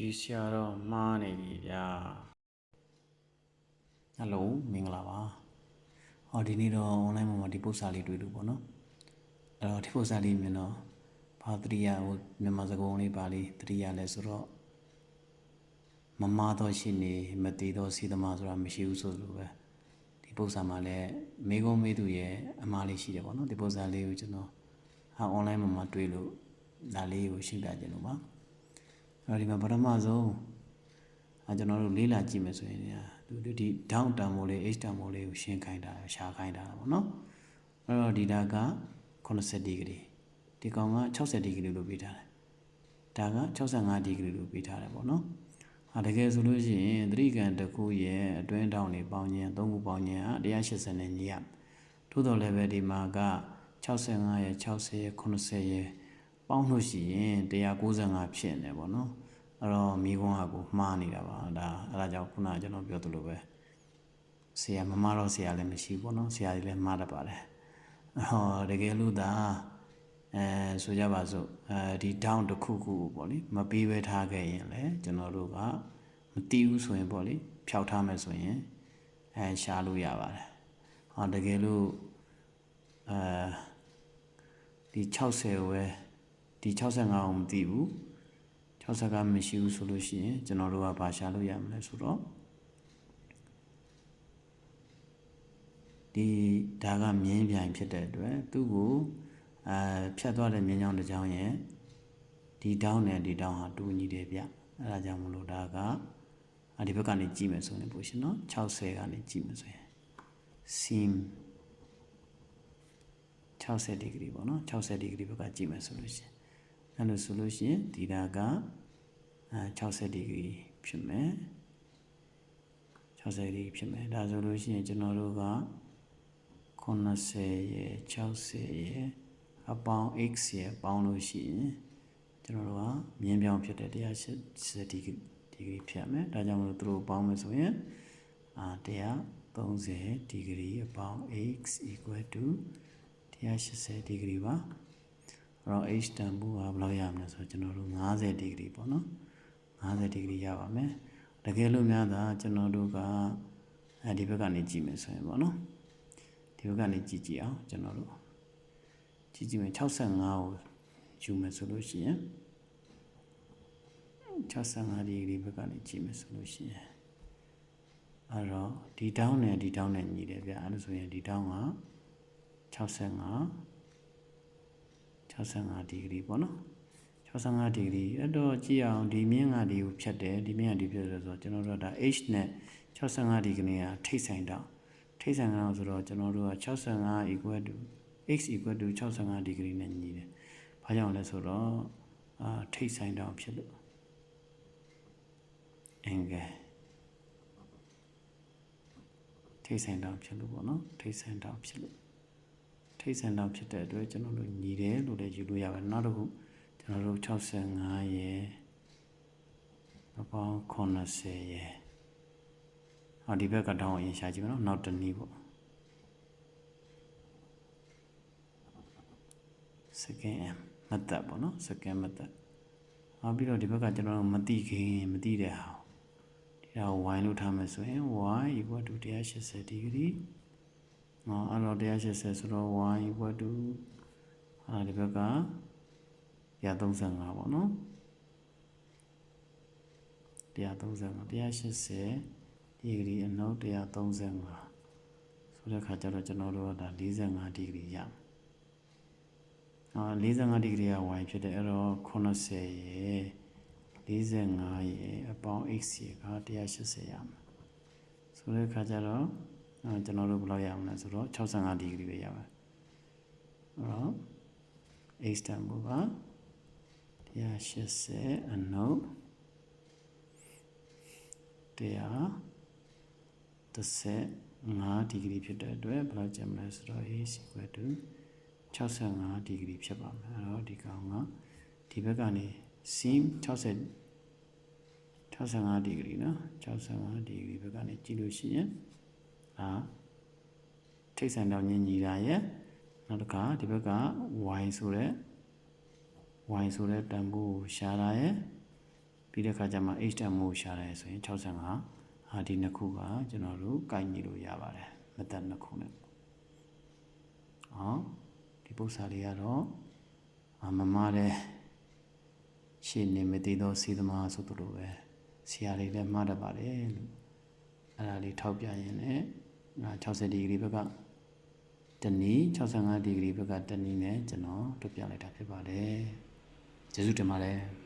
ဒီဆရာတော့မှားနေပြီဗျာဟယ်လိုမင်္ဂလာပါဒီနေ့တော့ online မှာဒီပို့စာလေးတွေ့လို့ပေါ့နော်အဲ့တော့ဒီပို့စာလေးမြင်တော့ဘာတရိယာဟိုမြန်မာစကားလေးပါလေးတရိယာလဲဆိုတော့မမားတော့ရှိနေမသေးတော့စီသမားဆိုတာမရှိဘူးဆိုလို့ပဲဒီပို့စာမှာလည်းမေကုန်းမေးသူရဲ့အမားလေးရှိတယ်ပေါ့နော်ဒီပို့စာလေးကိုကျွန်တော်online မှာတွေ့လို့ဒါလေးကိုရှင်းပြခြင်းလို့ပါအဲ့တော့ဒီမှာပထမဆုံးကျွန်တော်တို့လေးလာကြည့်မယ်ဆိုရင်ဒီ down တန်မိုးလေး h တန်မိုးလေးကိုရှင်းခိုင်းတာရှာခိုင်းတာပေါ့နော်အဲ့တော့ဒီဒါက80ဒီဂရီဒီကောင်က60ဒီဂရီလို့ပေးထားတယ်ဒါက65ဒီဂရီလို့ပေးထားတယ်ပေါ့နော်တကယ်ဆိုလို့ရှိရင်သတိကံတစ်ခုရဲ့အတွင်းတောင်းနေပေါင်းခြင်း3ခုပေါင်းခြင်း180နဲ့ညီရထို့တော်လည်းပဲဒီမှာက65ရဲ့60ရဲ့80ရဲ့ပေါင်းလို့ရှိရင်195ဖြစ်နေပေါ့နော်အဲ့တော့မိကုန်းဟာကိုမှားနေတာပါဒါအဲ့ဒါကြောင့်ခုနကကျွန်တော်ပြောသလိုပဲဆရာမမတော့ဆရာလည်းမရှိဘူးပေါ့နော်ဆရာကြီးလည်းမှားတတ်ပါတယ်တကယ်လို့ဒါဆိုကြပါစို့ဒီ down တစ်ခုခုပေါ့လေမပြီးပဲထားခဲ့ရင်လည်းကျွန်တော်တို့ကမတီးဘူးဆိုရင်ပေါ့လေဖျောက်ထားမယ်ဆိုရင်ရှားလို့ရပါတယ်တကယ်လို့ဒီ60ဝဲဒီ65ကိုမသိဘူး60ကမရှိဘူးဆိုလို့ရှိရင်ကျွန်တော်တို့ကဘာရှာလို့ရမလဲဆိုတော့ဒီဒါကမြင်းပြိုင်ဖြစ်တဲ့အတွက်သူ့ကိုဖြတ်သွားတဲ့မြင်းချောင်းတစ်ချောင်းရဲ့ဒီတောင်းနဲ့ဒီတောင်းဟာတူညီတယ်ဗျအဲ့ဒါကြောင့်မလို့ဒါကဒီဘက်ကနေကြည့်မယ်ဆိုရင်ပို့ရှင်နော်60ကနေကြည့်မယ်ဆိုရင် sim 60ဒီဂရီပေါ့နော်60ဒီဂရီဘက်ကကြည့်မယ်ဆိုလို့ရှိရင်အဲ့လိုဆိုလို့ရှိရင်ဒီဒါက60ဒီဂရီဖြစ်မယ်60ဒီဂရီဖြစ်မယ်ဒါဆိုလို့ရှိရင်ကျွန်တော်တို့က90ရဲ့60ရဲ့အပေါင်း x ရဲ့ပေါင်းလို့ရှိရင်ကျွန်တော်တို့ကမြင်းပြောင်းဖြစ်တဲ့180ဒီဂရီဖြစ်မယ်ဒါကြောင့်မလို့သူတို့ပေါင်းမယ်ဆိုရင်130ဒီဂရီအပေါင်း x equal to 180ဒီဂရီပါအဲ့တော့ h တန်ဖိုးကဘယ်လောက်ရမလဲဆိုတော့ကျွန်တော်တို့50ဒီဂရီပေါ့နော်50ဒီဂရီရပါမယ်တကယ်လို့များတာကျွန်တော်တို့ကဒီဘက်ကနေကြည့်မယ်ဆိုရင်ပေါ့နော်ဒီဘက်ကနေကြည့်အောင်ကျွန်တော်တို့ကြည့်မယ်65ကိုယူမယ်ဆိုလို့ရှိရင်65ဒီဂရီဘက်ကနေကြည့်မယ်ဆိုလို့ရှိရင်အဲ့တော့ဒီတောင်းနဲ့ဒီတောင်းနဲ့ညီတယ်ဗျအဲ့ဒါဆိုရင်ဒီတောင်းက65ဒီဂရီပေါ့နော်65ဒီဂရီအဲ့တော့ကြည့်အောင်ဒီမြင်းကဒီကိုဖြတ်တယ်ဒီမြင်းကဒီဖြတ်တယ်ဆိုတော့ကျွန်တော်တို့ဒါ h နဲ့65ဒီဂရီကထိတ်ဆိုင်တော့ထိတ်ဆိုင်တော့ဆိုတော့ကျွန်တော်တို့က65 equal to x equal to 65ဒီဂရီနဲ့ညီတယ်။ဘာကြောင့်လဲဆိုတော့ထိတ်ဆိုင်တော့ဖြစ်လို့ angle ထိတ်ဆိုင်တော့ဖြစ်လို့ပေါ့နော်ထိတ်ဆိုင်တော့ဖြစ်လို့ထိတ်ဆိုင်တော့ဖြစ်တဲ့အတွက်ကျွန်တော်တို့ညီတယ်လို့လည်းယူလို့ရပါတယ်နောက်တစ်ခုကျွန်တော်တို့65ရဲ့အပေါင်း80ရဲ့ဒီဘက်ကတောင်းအရင်ရှာကြည့်မယ်နော်နောက်တစ်နည်းပေါ့ second m method ပေါ့နော် second method ပြီးတော့ဒီဘက်ကကျွန်တော်တို့မသိခင်မသိတဲ့ဟာဒီဒါကို y လို့ထားမယ်ဆိုရင် y equal to 180ဒီဂရီအဲ့တော့180ဆိုတော့ y equal to ဒီဘက်က135ပေါ့နော်135 180ဒီဂရီအနောက်135ဆိုတဲ့ခါကျတော့ကျွန်တော်တို့ကဒါ45ဒီဂရီရ45ဒီဂရီက y ဖြစ်တယ်အဲ့တော့80ရဲ့45ရဲ့အပေါင်း x ရဲ့က180ရမှာဆိုတဲ့ခါကျတော့ကျွန်တော်တို့ဘယ်လောက်ရမလဲဆိုတော့65ဒီဂရီပဲရပါအဲ့တော့ x တန်ဖိုးက180အနောက်135ဒီဂရီဖြစ်တဲ့အတွက်ဘယ်လောက်ကျမလဲဆိုတော့ a equal to 65ဒီဂရီဖြစ်ပါမယ်အဲ့တော့ဒီကောင်ကဒီဘက်ကနေ sim 65ဒီဂရီနော်65ဒီဂရီဘက်ကနေကြည့်လို့ရှိရင်ထိတ်ဆိုင်တော့ညီတာရဲ့နောက်တစ်ခါဒီဘက်က y ဆိုတဲ့တန်ဖိုးကိုရှာတာရဲ့ပြ ပြီးတဲ့အခါကျမှ h တန်မို့ရှာတယ်ဆိုရင်65ဟာဒီနှစ်ခုကကျွန်တော်တို့ကိုက်ညီလို့ရပါတယ်မသက်နှစ်ခုနဲ့ဒီပု္ပ္ပစာလေးကတော့မမတဲ့ရှင်းနေမသိတော့စီသမားဆိုတို့ပဲဆရာလေးလည်းမှားတတ်ပါတယ်လို့အဲ့ဒါလေးထောက်ပြရင်လည်း60ဒီဂရီဘက်ကတနည်း65ဒီဂရီဘက်ကတနည်းနဲ့ကျွန်တော်တို့ပြလိုက်တာဖြစ်ပါတယ်ကျေးဇူးတင်ပါတယ်